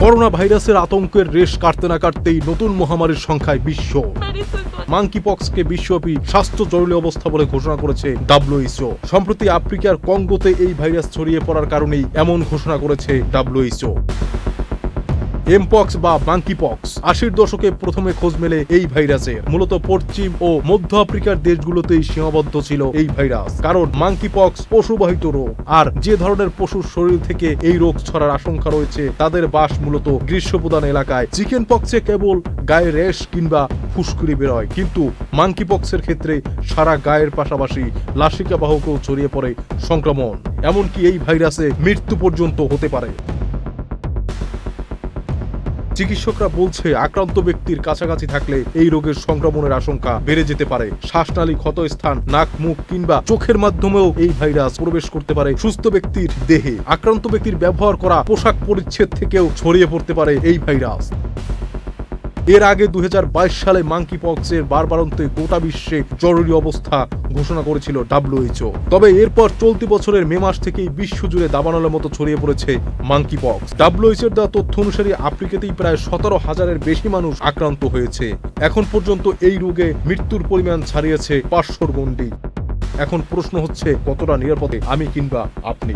Corona ভাইরাসের আতঙ্কের রেশ কাটতে না কাটতেই নতুন মহামারীর সংখ্যায় বিশ্ব। মাঙ্কিপক্সকে বিশ্বব্যাপী স্বাস্থ্য জরুরি অবস্থা বলে ঘোষণা করেছে WHO। সম্প্রতি আফ্রিকার কঙ্গোতে এই ভাইরাস ছড়িয়ে পড়ার কারণেই এমন ঘোষণা করেছে WHO। এমপক্স বা মাঙ্কিপক্স 80-র দশকে প্রথমে খোঁজ মেলে এই ভাইরাসের। মূলত পশ্চিম ও মধ্য আফ্রিকার দেশগুলোতেই সীমাবদ্ধ ছিল এই ভাইরাস, কারণ মাঙ্কিপক্স পশুবাহিত রোগ, আর যে ধরনের পশুর শরীর থেকে এই রোগ ছড়ার আশঙ্কা রয়েছে তাদের বাস মূলত গ্রীষ্মপ্রধান এলাকায়। চিকেন পক্সে কেবল গায়ে রেশ কিংবা ফুসকুড়ি বেরোয়, কিন্তু মাঙ্কিপক্সের ক্ষেত্রে সারা গায়ের পাশাপাশি লাসিকা বাহকেও ছড়িয়ে পড়ে সংক্রমণ। এমনকি এই ভাইরাসে মৃত্যু পর্যন্ত হতে পারে। চিকিৎসকরা বলছে আক্রান্ত ব্যক্তির কাছাকাছি থাকলে এই রোগের সংক্রমণের আশঙ্কা বেড়ে যেতে পারে। শ্বাসনালী, ক্ষতস্থান, নাক, মুখ কিংবা চোখের মাধ্যমেও এই ভাইরাস প্রবেশ করতে পারে সুস্থ ব্যক্তির দেহে। আক্রান্ত ব্যক্তির ব্যবহার করা পোশাক পরিচ্ছদ থেকেও ছড়িয়ে পড়তে পারে এই ভাইরাস। এর আগে 2022 সালে মাঙ্কিপক্সের বারবারন্তে গোটা বিশ্বে জরুরি অবস্থা ঘোষণা করেছিল WHO। তবে এরপর চলতি বছরের মে মাস থেকেই বিশ্বজুড়ে দাবানলের মতো ছড়িয়ে পড়েছে মাঙ্কিপক্স। WHO দেওয়া তথ্য অনুসারে আফ্রিকাতেই প্রায় 17,000-এর বেশি মানুষ আক্রান্ত হয়েছে। এখন পর্যন্ত এই রোগে মৃত্যুর পরিমাণ ছাড়িয়েছে 500-র গণ্ডি। এখন প্রশ্ন হচ্ছে, কতটা নিরাপদে আমি কিংবা আপনি?